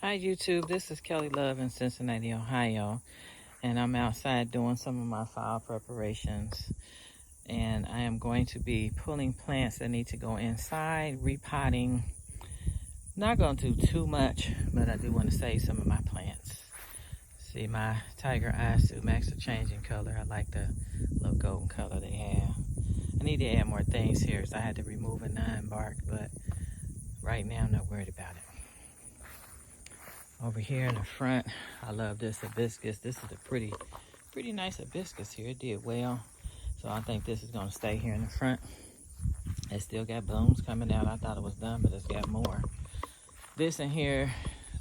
Hi YouTube, this is Kelly Love in Cincinnati, Ohio, and I'm outside doing some of my fall preparations, and I am going to be pulling plants that need to go inside, repotting. Not going to do too much, but I do want to save some of my plants. See, my tiger eye sumacs are changing color. I like the little golden color they have. I need to add more things here, so I had to remove a 9 bark, but right now I'm not worried about it. Over here in the front, I love this hibiscus. This is a pretty nice hibiscus here. It did well, so I think this is going to stay here in the front. It still got blooms coming out. I thought it was done, but it's got more. This in here,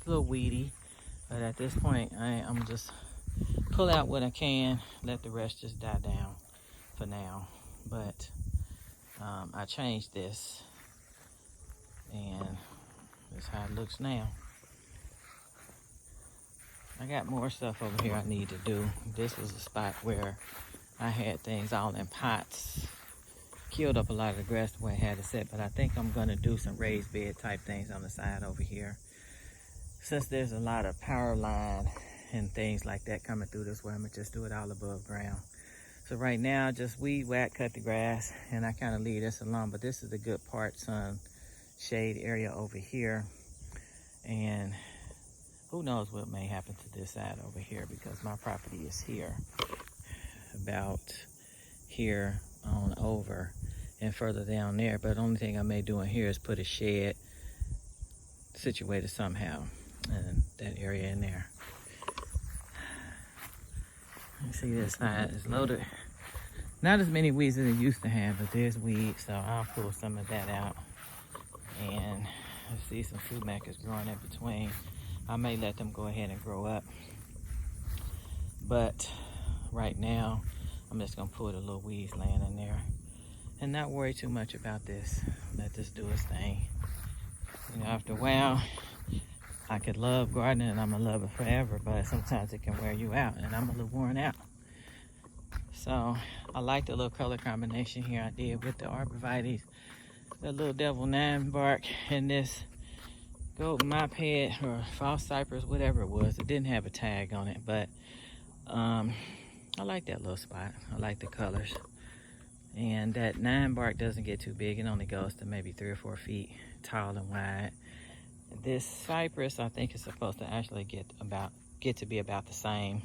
a little weedy, but at this point, I'm just pull out what I can, let the rest just die down for now. But I changed this, and that's how it looks now. I got more stuff over here I need to do. This was a spot where I had things all in pots. Killed up a lot of the grass the way I had it set, but I think I'm gonna do some raised bed type things on the side over here. Since there's a lot of power line and things like that coming through this way, I'm gonna just do it all above ground. So right now, just weed whack, cut the grass, and I kind of leave this alone, but this is a good part sun shade area over here. And who knows what may happen to this side over here, because my property is here, about here on over and further down there. But the only thing I may do in here is put a shed situated somehow in that area in there. You see this side is loaded. Not as many weeds as it used to have, but there's weeds, so I'll pull some of that out. And I see some sumac is growing in between. I may let them go ahead and grow up, but right now I'm just gonna put a little weeds laying in there and not worry too much about this. Let this do its thing. You know, after a while, I could love gardening and I'm gonna love it forever, but sometimes it can wear you out, and I'm a little worn out. So I like the little color combination here I did with the arborvitaes, the little devil 9 bark, and this golden mophead or false cypress, whatever it was. It didn't have a tag on it, but I like that little spot. I like the colors. And that 9 bark doesn't get too big. It only goes to maybe 3 or 4 feet tall and wide. This cypress, I think, is supposed to actually get to be about the same,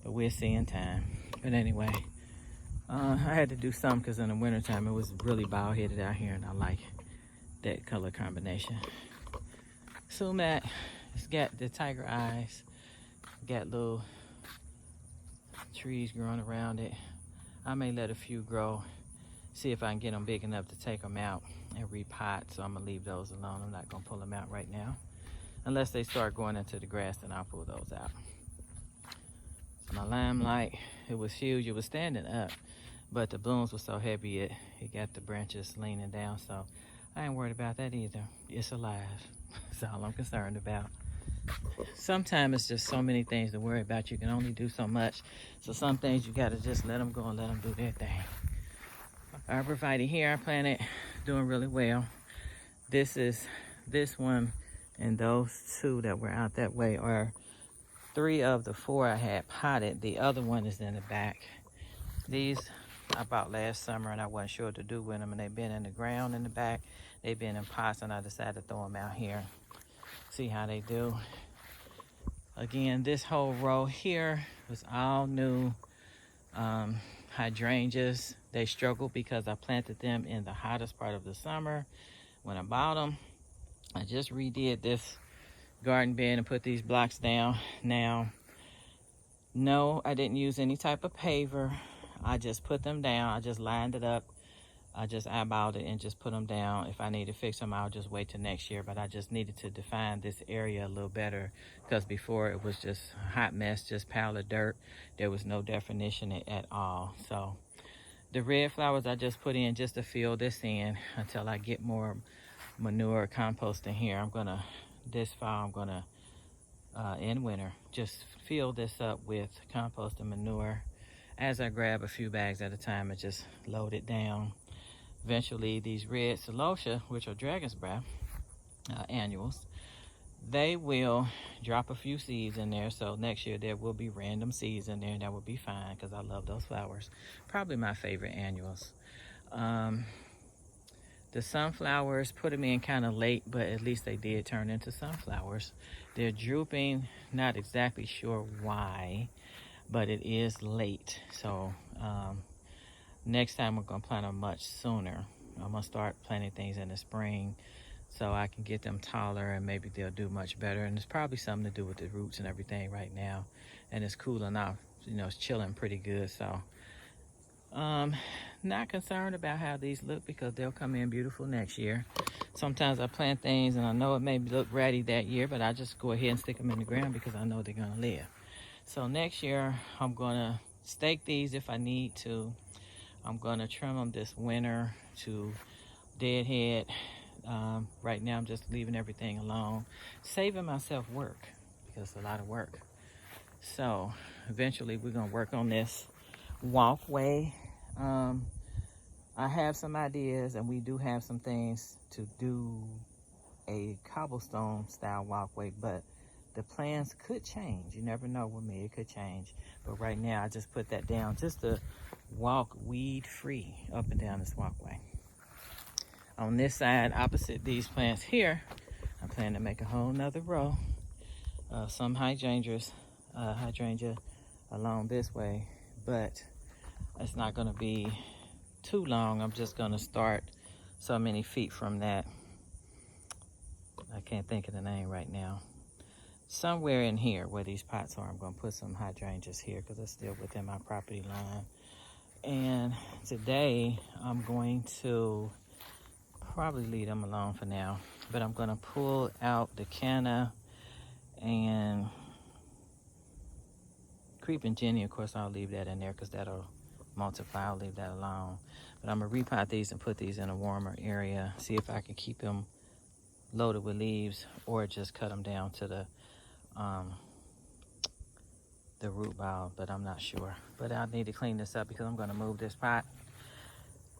but we'll see in time. But anyway, I had to do something because in the wintertime it was really bald-headed out here, and I like that color combination. Sumac, it's got the tiger eyes, got little trees growing around it. I may let a few grow, see if I can get them big enough to take them out and repot, so I'm gonna leave those alone. I'm not gonna pull them out right now. Unless they start going into the grass, then I'll pull those out. So my limelight, it was huge, it was standing up, but the blooms were so heavy, it got the branches leaning down, so I ain't worried about that either. It's alive. That's all I'm concerned about. Sometimes it's just so many things to worry about. You can only do so much. So some things you gotta just let them go and let them do their thing. Arborvitae here I planted, doing really well. This one and those 2 that were out that way are 3 of the 4 I had potted. The other one is in the back. These I bought last summer and I wasn't sure what to do with them, and they've been in the ground in the back. They've been in pots, and I decided to throw them out here. See how they do. Again, this whole row here was all new hydrangeas. They struggled because I planted them in the hottest part of the summer when I bought them. I just redid this garden bed and put these blocks down. Now, no, I didn't use any type of paver. I just put them down. I just lined it up. I just eyeballed it and just put them down. If I need to fix them, I'll just wait till next year. But I just needed to define this area a little better, because before it was just a hot mess, just pile of dirt. There was no definition at all. So the red flowers I just put in just to fill this in until I get more manure compost in here. This fall, I'm gonna, in winter, just fill this up with compost and manure as I grab a few bags at a time and just load it down. Eventually, these red Celosia, which are dragon's breath annuals, they will drop a few seeds in there. So next year there will be random seeds in there, and that will be fine because I love those flowers. Probably my favorite annuals. The sunflowers, put them in kind of late, but at least they did turn into sunflowers. They're drooping, not exactly sure why, but it is late. So next time we're gonna plant them much sooner. I'm gonna start planting things in the spring so I can get them taller and maybe they'll do much better. And it's probably something to do with the roots and everything right now. And it's cool enough, you know, it's chilling pretty good. So not concerned about how these look because they'll come in beautiful next year. Sometimes I plant things and I know it may look ratty that year, but I just go ahead and stick them in the ground because I know they're gonna live. So next year I'm gonna stake these if I need to. I'm gonna trim them this winter to deadhead. Right now I'm just leaving everything alone, saving myself work because it's a lot of work. So eventually we're gonna work on this walkway. I have some ideas and we do have some things to do a cobblestone style walkway, but the plans could change. You never know with me, it could change. But right now I just put that down just to walk weed free up and down this walkway. On this side, opposite these plants here, I plan to make a whole nother row of some hydrangea along this way, but it's not gonna be too long. I'm just gonna start so many feet from that. I can't think of the name right now. Somewhere in here where these pots are, I'm gonna put some hydrangeas here because it's still within my property line. And today I'm going to probably leave them alone for now, but I'm gonna pull out the canna and creeping Jenny. Of course, I'll leave that in there because that'll multiply. I'll leave that alone. But I'm gonna repot these and put these in a warmer area. See if I can keep them loaded with leaves or just cut them down to the root ball, but I'm not sure. But I need to clean this up because I'm gonna move this pot.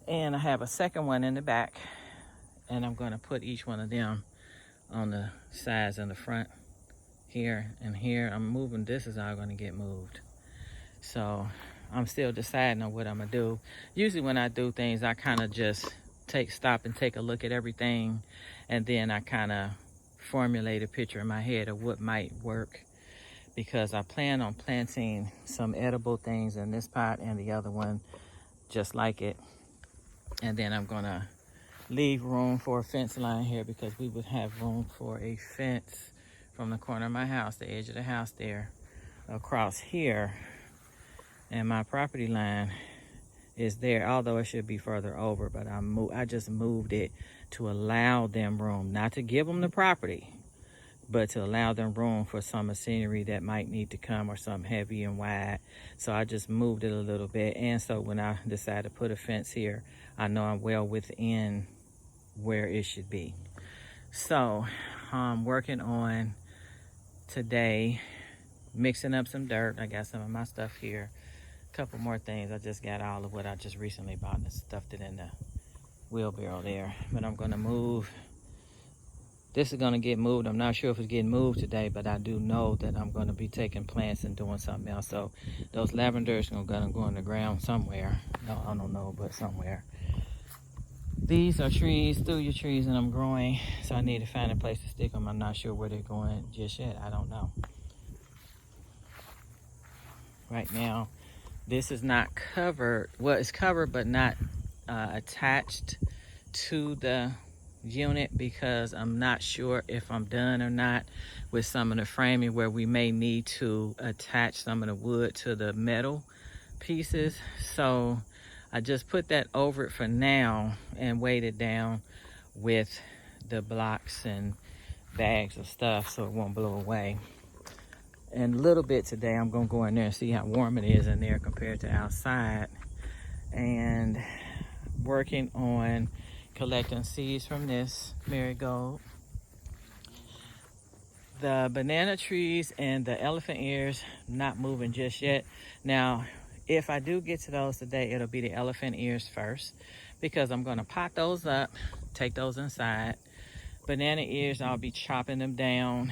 And I have a second one in the back, and I'm gonna put each one of them on the sides and the front here and here. I'm moving, this is all gonna get moved. So I'm still deciding on what I'm gonna do. Usually when I do things, I kind of just stop and take a look at everything, and then I kind of formulate a picture in my head of what might work, because I plan on planting some edible things in this pot and the other one just like it. And then I'm gonna leave room for a fence line here because we would have room for a fence from the corner of my house, the edge of the house there, across here. And my property line is there, although it should be further over, but I just moved it to allow them room, not to give them the property, but to allow them room for some machinery that might need to come or something heavy and wide. So I just moved it a little bit. And so when I decide to put a fence here, I know I'm well within where it should be. So I'm working on today, mixing up some dirt. I got some of my stuff here. A couple more things. I just got all of what I just recently bought and stuffed it in the wheelbarrow there. But I'm gonna move. This is gonna get moved. I'm not sure if it's getting moved today, but I do know that I'm gonna be taking plants and doing something else. So those lavenders are gonna go in the ground somewhere. No, I don't know, but somewhere. These are trees, thuya trees, and I'm growing. So I need to find a place to stick them. I'm not sure where they're going just yet. I don't know. Right now, this is not covered. Well, it's covered, but not attached to the unit because I'm not sure if I'm done or not with some of the framing where we may need to attach some of the wood to the metal pieces. So I just put that over it for now and weighed it down with the blocks and bags of stuff so it won't blow away. And a little bit today, I'm gonna go in there and see how warm it is in there compared to outside. And working on collecting seeds from this marigold. The banana trees and the elephant ears, not moving just yet. Now, if I do get to those today, it'll be the elephant ears first because I'm gonna pot those up, take those inside, Banana ears, I'll be chopping them down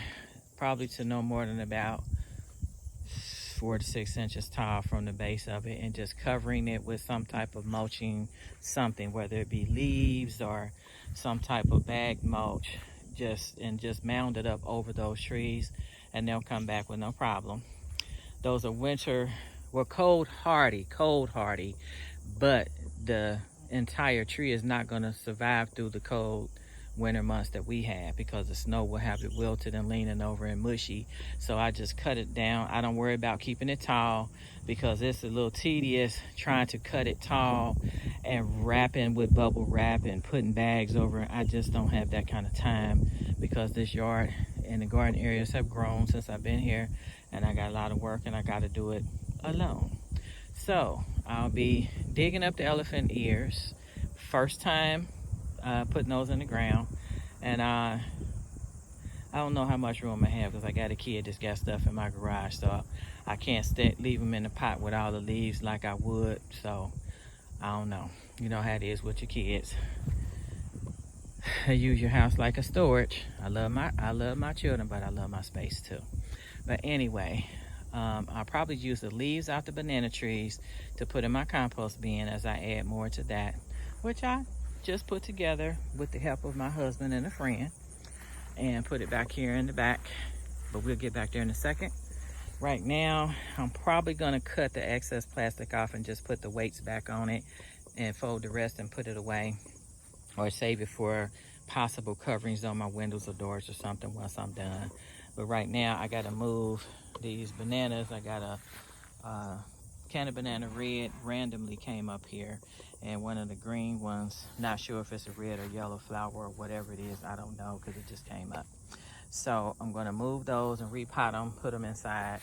probably to no more than about 4 to 6 inches tall from the base of it, and just covering it with some type of mulching, something, whether it be leaves or some type of bagged mulch, just mound it up over those trees, and they'll come back with no problem. Those are winter, well, cold hardy, but the entire tree is not going to survive through the cold winter months that we have, because the snow will have it wilted and leaning over and mushy. So I just cut it down. I don't worry about keeping it tall, because it's a little tedious trying to cut it tall and wrapping with bubble wrap and putting bags over it. I just don't have that kind of time, because this yard and the garden areas have grown since I've been here, and I got a lot of work and I got to do it alone. So I'll be digging up the elephant ears. First time putting those in the ground, and I don't know how much room I have, because I got a kid that's got stuff in my garage, so I can't leave them in the pot with all the leaves like I would. So I don't know. You know how it is with your kids. Use your house like a storage. I love my children, but I love my space too. But anyway, I'll probably use the leaves off the banana trees to put in my compost bin as I add more to that, which I just put together with the help of my husband and a friend, and put it back here in the back, but we'll get back there in a second. Right now, I'm probably gonna cut the excess plastic off and just put the weights back on it and fold the rest and put it away, or save it for possible coverings on my windows or doors or something once I'm done. But right now, I gotta move these bananas. I got a can of banana red randomly came up here, and one of the green ones, not sure if it's a red or yellow flower or whatever it is, I don't know, because it just came up. So I'm going to move those and repot them, put them inside.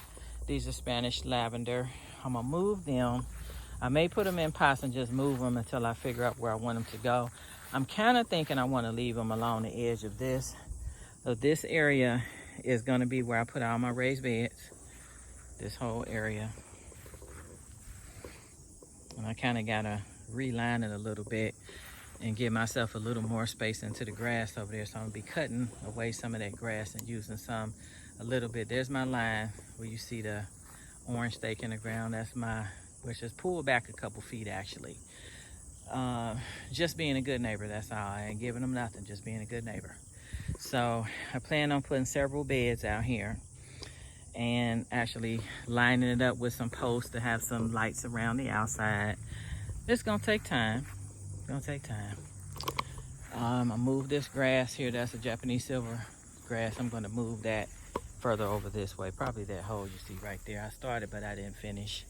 These are Spanish lavender. I'm going to move them. I may put them in pots and just move them until I figure out where I want them to go. I'm kind of thinking I want to leave them along the edge of this. So this area is going to be where I put all my raised beds, this whole area. And I kind of got to reline it a little bit and give myself a little more space into the grass over there. So I'm gonna be cutting away some of that grass and using a little bit. There's my line where you see the orange stake in the ground. That's which is pulled back a couple feet actually. Just being a good neighbor, that's all. I ain't giving them nothing, just being a good neighbor. So I plan on putting several beds out here and actually lining it up with some posts to have some lights around the outside. It's gonna take time. It's gonna take time. I move this grass here. That's a Japanese silver grass. I'm gonna move that further over this way. Probably that hole you see right there. I started, but I didn't finish.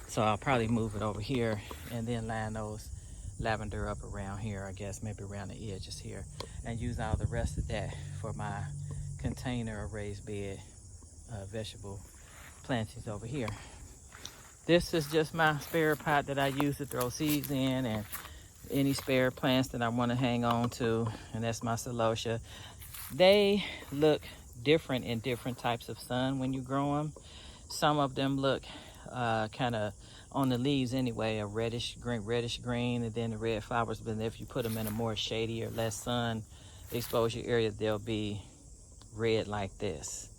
So I'll probably move it over here and then line those lavender up around here, I guess, maybe around the edges here, and use all the rest of that for my container or raised bed vegetable plantings over here. This is just my spare pot that I use to throw seeds in, and any spare plants that I want to hang on to, and that's my Celosia. They look different in different types of sun when you grow them. Some of them look kind of, on the leaves anyway, a reddish green, and then the red flowers. But if you put them in a more shady or less sun exposure area, they'll be red like this.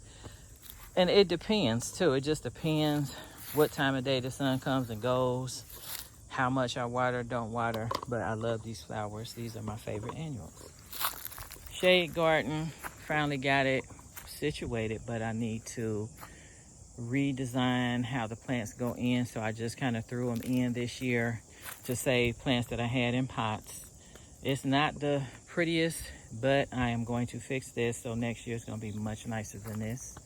And it depends too. It just depends what time of day the sun comes and goes, how much I water, don't water. But I love these flowers. These are my favorite annuals. Shade garden, finally got it situated, but I need to redesign how the plants go in. So I just kind of threw them in this year to save plants that I had in pots. It's not the prettiest, but I am going to fix this, so next year it's going to be much nicer than this.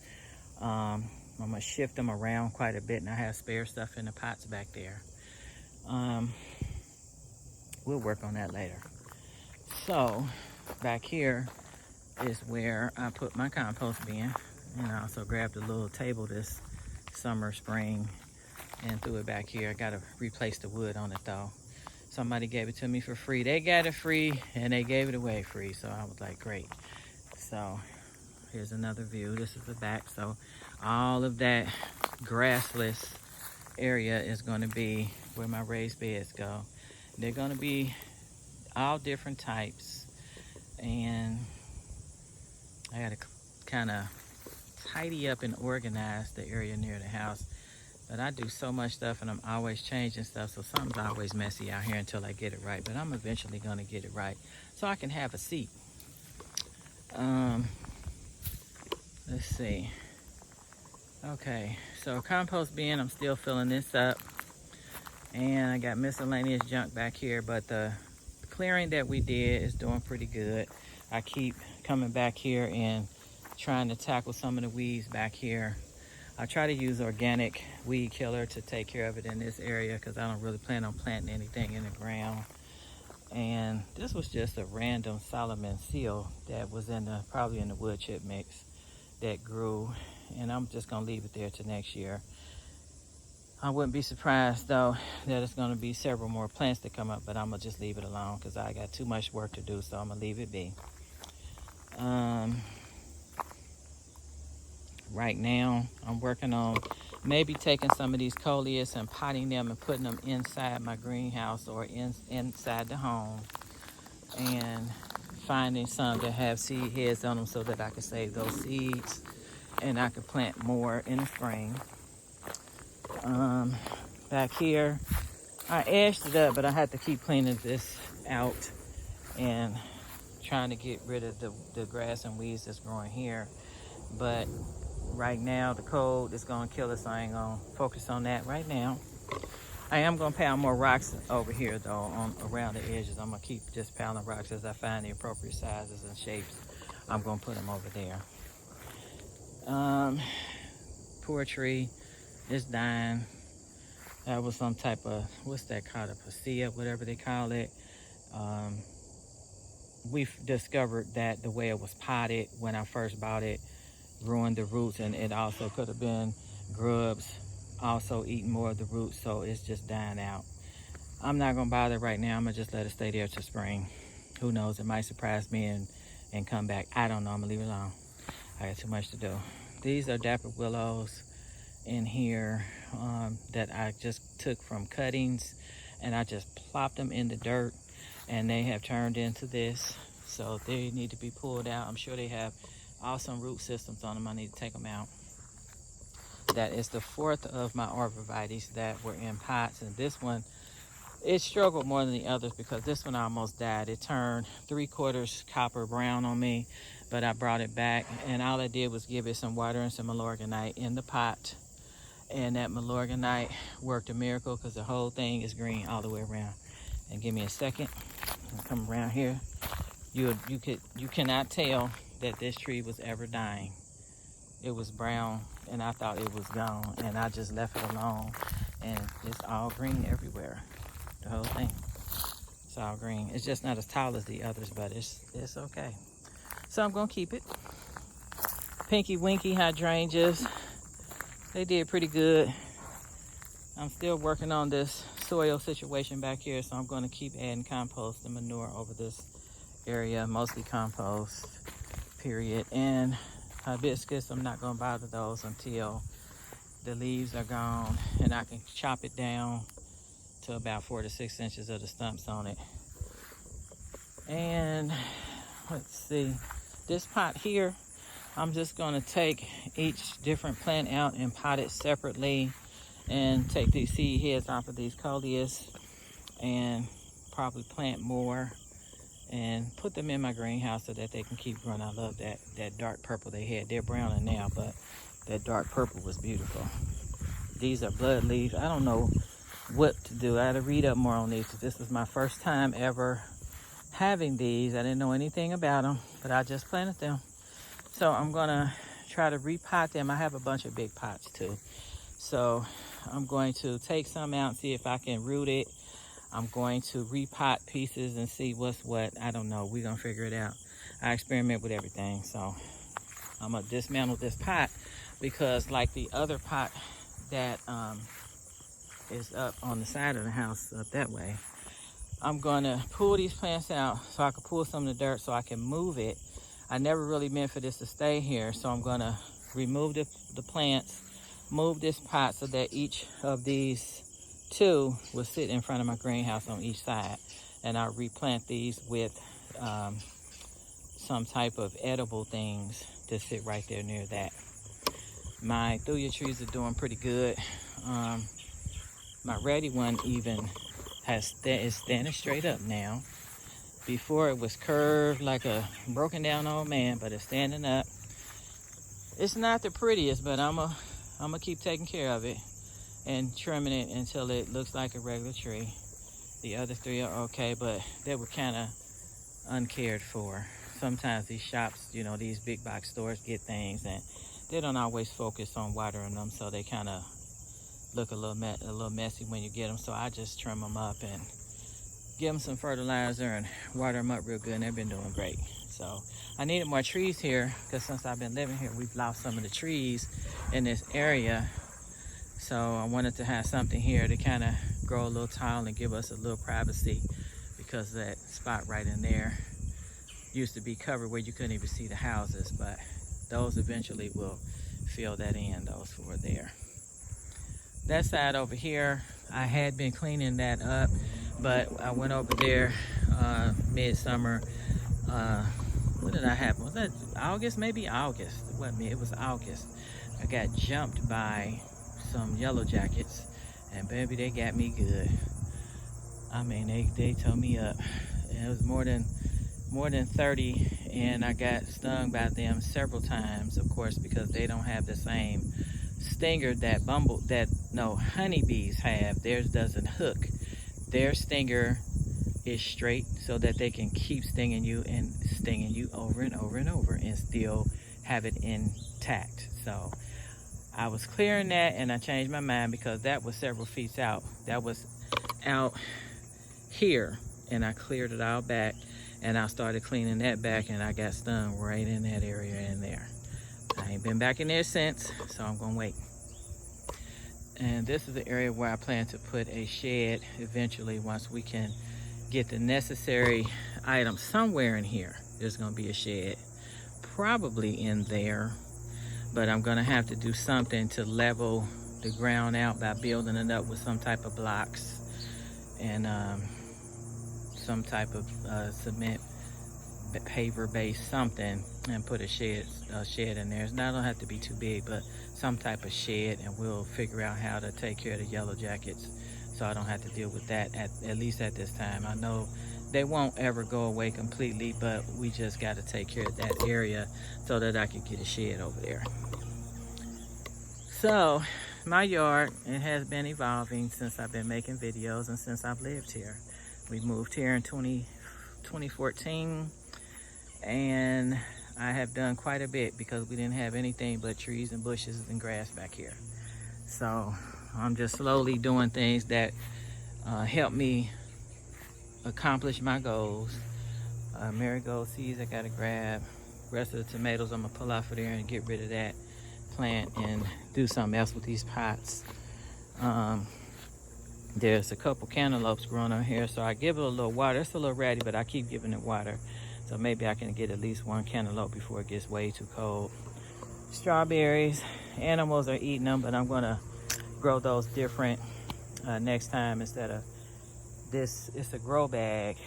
I'm going to shift them around quite a bit, and I have spare stuff in the pots back there. We'll work on that later. So back here is where I put my compost bin, and I also grabbed a little table this summer, spring, and threw it back here. I got to replace the wood on it though. Somebody gave it to me for free. They got it free and they gave it away free, so I was like, great. So here's another view. This is the back. So all of that grassless area is going to be where my raised beds go. They're going to be all different types, and I had to kind of tidy up and organize the area near the house. But I do so much stuff and I'm always changing stuff, so something's always messy out here until I get it right. But I'm eventually gonna get it right so I can have a seat. Let's see. Okay, so compost bin, I'm still filling this up. And I got miscellaneous junk back here, but the clearing that we did is doing pretty good. I keep coming back here and trying to tackle some of the weeds back here. I try to use organic weed killer to take care of it in this area because I don't really plan on planting anything in the ground. And this was just a random Solomon seal that was probably in the wood chip mix that grew. And I'm just gonna leave it there till next year. I wouldn't be surprised though that it's gonna be several more plants that come up, but I'm gonna just leave it alone because I got too much work to do, so I'm gonna leave it be. Right now, I'm working on maybe taking some of these coleus and potting them and putting them inside my greenhouse or inside the home, and finding some that have seed heads on them so that I can save those seeds and I can plant more in the spring. Back here, I edged it up, but I had to keep cleaning this out and trying to get rid of the grass and weeds that's growing here. But right now, the cold is gonna kill us. I ain't gonna focus on that right now. I am gonna pound more rocks over here though, around the edges. I'm gonna keep just pounding rocks as I find the appropriate sizes and shapes. I'm gonna put them over there. Poor tree is dying. That was some type of, what's that called, a pasea, whatever they call it. We've discovered that the way it was potted when I first bought it ruined the roots, and it also could have been grubs also eating more of the roots, so it's just dying out. I'm not gonna bother right now. I'm gonna just let it stay there till spring. Who knows, it might surprise me and come back. I don't know, I'm gonna leave it alone. I got too much to do. These are dapper willows in here that I just took from cuttings, and I just plopped them in the dirt, and they have turned into this, so they need to be pulled out. I'm sure they have awesome root systems on them. I need to take them out. That is the fourth of my arborvitaes that were in pots, and this one, it struggled more than the others because this one almost died. It turned 3/4 copper brown on me, but I brought it back, and all I did was give it some water and some Milorganite in the pot, and that Milorganite worked a miracle because the whole thing is green all the way around. And give me a second, I'll come around here. You cannot tell that this tree was ever dying. It was brown, and I thought it was gone, and I just left it alone, and it's all green everywhere. The whole thing, it's all green. It's just not as tall as the others, but it's okay. So I'm gonna keep it. Pinky Winky hydrangeas, they did pretty good. I'm still working on this soil situation back here, so I'm gonna keep adding compost and manure over this area, mostly compost, period. And hibiscus, I'm not gonna bother those until the leaves are gone and I can chop it down to about 4 to 6 inches of the stumps on it. And let's see, this pot here, I'm just gonna take each different plant out and pot it separately and take these seed heads off of these coleus and probably plant more and put them in my greenhouse so that they can keep growing. I love that dark purple they had. They're browning now, but that dark purple was beautiful. These are blood leaves. I don't know what to do. I had to read up more on these because this was my first time ever having these. I didn't know anything about them, but I just planted them. So I'm gonna try to repot them. I have a bunch of big pots too. So I'm going to take some out and see if I can root it. I'm going to repot pieces and see what's what. I don't know. We're gonna figure it out. I experiment with everything. So I'm gonna dismantle this pot because like the other pot that is up on the side of the house up that way, I'm gonna pull these plants out so I can pull some of the dirt so I can move it. I never really meant for this to stay here, so I'm gonna remove the plants, move this pot so that each of these two will sit in front of my greenhouse on each side, and I'll replant these with some type of edible things to sit right there near that. My thuya trees are doing pretty good. My ready one even is standing straight up now. Before it was curved like a broken down old man, but it's standing up. It's not the prettiest, but I'm gonna keep taking care of it and trimming it until it looks like a regular tree. The other three are okay, but they were kind of uncared for. Sometimes these shops, you know, these big box stores get things and they don't always focus on watering them, so they kind of look a little messy when you get them. So I just trim them up and give them some fertilizer and water them up real good, and they've been doing great. So I needed more trees here because since I've been living here, we've lost some of the trees in this area. So I wanted to have something here to kind of grow a little tall and give us a little privacy, because that spot right in there used to be covered where you couldn't even see the houses, but those eventually will fill that in, those four there. That side over here, I had been cleaning that up, but I went over there midsummer. What did I have? Was that August? Maybe August. It was August. I got jumped by some yellow jackets, and baby, they got me good. I mean, they tore me up. And it was more than 30, and I got stung by them several times, of course, because they don't have the same stinger that honeybees have. Theirs doesn't hook. Their stinger is straight so that they can keep stinging you over and over and over and still have it intact. So I was clearing that, and I changed my mind because that was several feet out. That was out here, and I cleared it all back, and I started cleaning that back, and I got stung right in that area in there. I ain't been back in there since, so I'm gonna wait. And this is the area where I plan to put a shed eventually. Once we can get the necessary items somewhere in here, there's gonna be a shed, probably in there, but I'm gonna have to do something to level the ground out by building it up with some type of blocks and some type of cement paver based something, and put a shed in there. It's not gonna have to be too big, but some type of shed, and we'll figure out how to take care of the yellow jackets so I don't have to deal with that at least at this time. I know they won't ever go away completely, but we just got to take care of that area so that I can get a shed over there. So my yard, it has been evolving since I've been making videos and since I've lived here. We moved here in 2014, and I have done quite a bit because we didn't have anything but trees and bushes and grass back here. So I'm just slowly doing things that help me accomplish my goals. Marigold seeds I gotta grab. Rest of the tomatoes I'm gonna pull off of there and get rid of that plant and do something else with these pots. There's a couple cantaloupes growing on here, so I give it a little water. It's a little ratty, but I keep giving it water. So maybe I can get at least one cantaloupe before it gets way too cold. Strawberries, animals are eating them, but I'm gonna grow those different next time instead of this. It's a grow bag,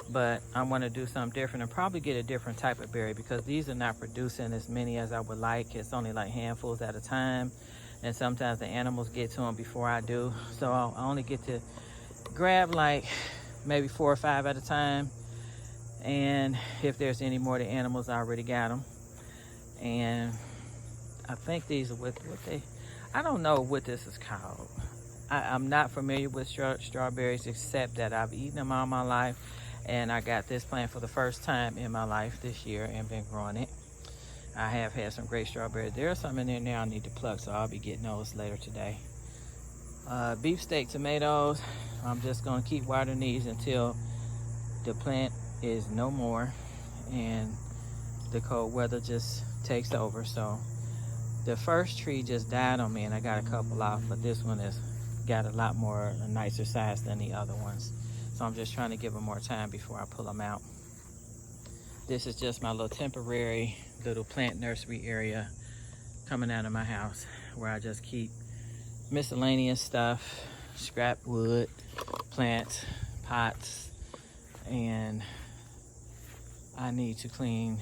but I want to do something different and probably get a different type of berry because these are not producing as many as I would like. It's only like handfuls at a time, and sometimes the animals get to them before I do. So I only get to grab like maybe 4 or 5 at a time, and if there's any more, the animals already got them. And I think these are what they, I don't know what this is called. I'm not familiar with strawberries, except that I've eaten them all my life, and I got this plant for the first time in my life this year and been growing it. I have had some great strawberries. There are some in there now I need to pluck, so I'll be getting those later today. Beefsteak tomatoes, I'm just gonna keep watering these until the plant is no more and the cold weather just takes over. So the first tree just died on me and I got a couple off, but this one has got a nicer size than the other ones. So I'm just trying to give them more time before I pull them out. This is just my little temporary little plant nursery area coming out of my house where I just keep miscellaneous stuff, scrap wood, plants, pots, and I need to clean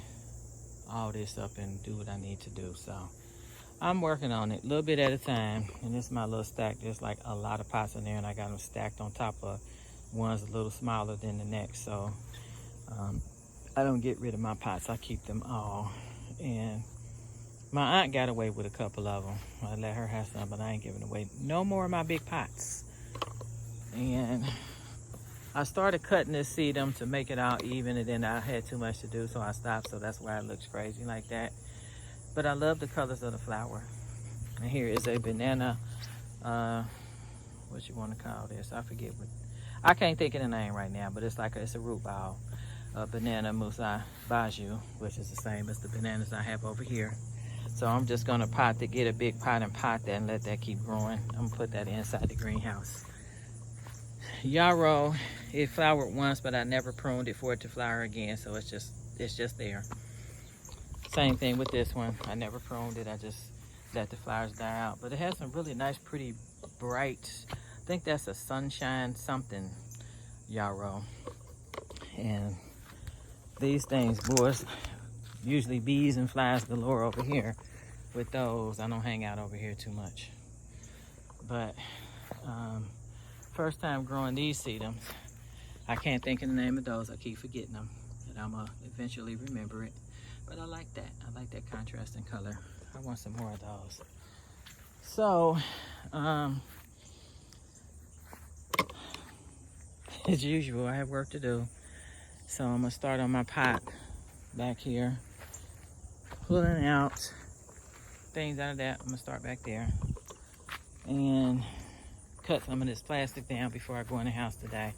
all this up and do what I need to do. So I'm working on it a little bit at a time. And this is my little stack. There's like a lot of pots in there, and I got them stacked on top of ones a little smaller than the next. So I don't get rid of my pots. I keep them all. And my aunt got away with a couple of them. I let her have some, but I ain't giving away no more of my big pots. And I started cutting this sedum to make it all even, and then I had too much to do, so I stopped. So that's why it looks crazy like that. But I love the colors of the flower. And here is a banana, what you want to call this? I forget what. I can't think of the name right now, but it's like it's a root ball. Banana musai baju, which is the same as the bananas I have over here. So I'm just gonna get a big pot and pot that and let that keep growing. I'm gonna put that inside the greenhouse. Yarrow, it flowered once, but I never pruned it for it to flower again, so it's just there. Same thing with this one. I never pruned it. I just let the flowers die out. But it has some really nice, pretty, bright, I think that's a sunshine something yarrow. And these things, boys, usually bees and flies galore over here with those. I don't hang out over here too much. But first time growing these sedums. I can't think of the name of those. I keep forgetting them. And I'm going to eventually remember it. But I like that. I like that contrasting color. I want some more of those. So, as usual, I have work to do. So I'm going to start on my pot back here. Pulling out things out of that. I'm going to start back there. And cut some of this plastic down before I go in the house today.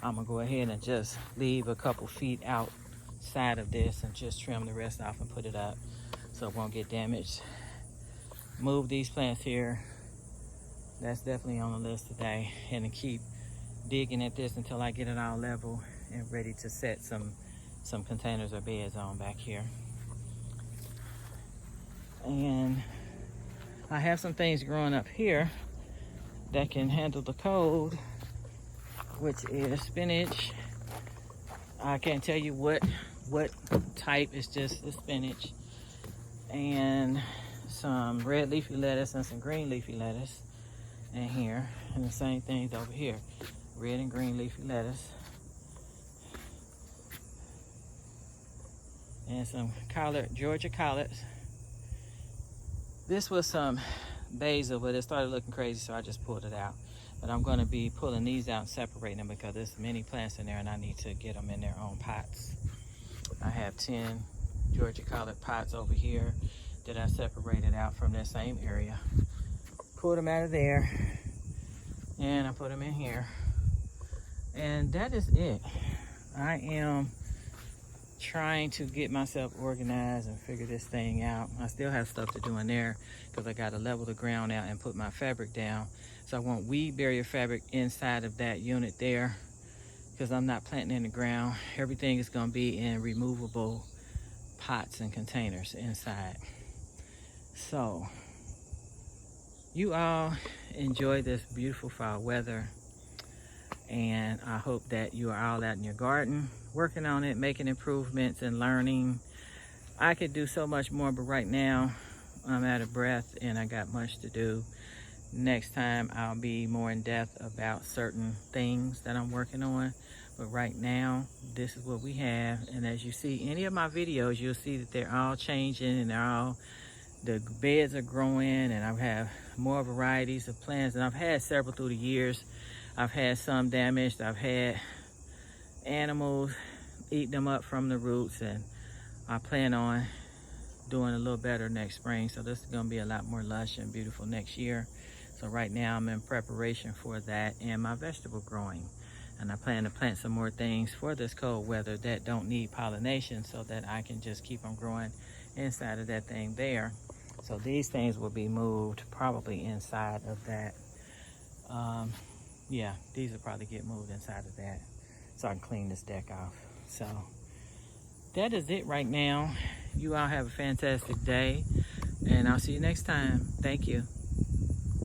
I'm going to go ahead and just leave a couple feet outside of this and just trim the rest off and put it up so it won't get damaged. Move these plants here. That's definitely on the list today. And to keep digging at this until I get it all level and ready to set some containers or beds on back here. And I have some things growing up here that can handle the cold, which is spinach. I can't tell you what type, it's just the spinach. And some red leafy lettuce and some green leafy lettuce in here. And the same things over here, red and green leafy lettuce. And some Georgia collards. This was some basil, but it started looking crazy, so I just pulled it out. But I'm going to be pulling these out and separating them because there's many plants in there and I need to get them in their own pots. I have 10 Georgia collard pots over here that I separated out from that same area. Pulled them out of there and I put them in here. And that is it. I am trying to get myself organized and figure this thing out. I still have stuff to do in there because I got to level the ground out and put my fabric down. So I want weed barrier fabric inside of that unit there because I'm not planting in the ground. Everything is going to be in removable pots and containers inside. So you all enjoy this beautiful fall weather, and I hope that you are all out in your garden working on it, making improvements and learning. I could do so much more, but right now I'm out of breath and I got much to do. Next time I'll be more in depth about certain things that I'm working on, but right now this is what we have. And as you see any of my videos, you'll see that they're all changing and the beds are growing, and I have more varieties of plants, and I've had several through the years. I've had some damaged. I've had animals eat them up from the roots, and I plan on doing a little better next spring. So this is going to be a lot more lush and beautiful next year. So right now I'm in preparation for that and my vegetable growing, and I plan to plant some more things for this cold weather that don't need pollination so that I can just keep them growing inside of that thing there. So these things will be moved probably inside of that. Yeah, these will probably get moved inside of that so I can clean this deck off. So that is it right now. You all have a fantastic day, and I'll see you next time. Thank you.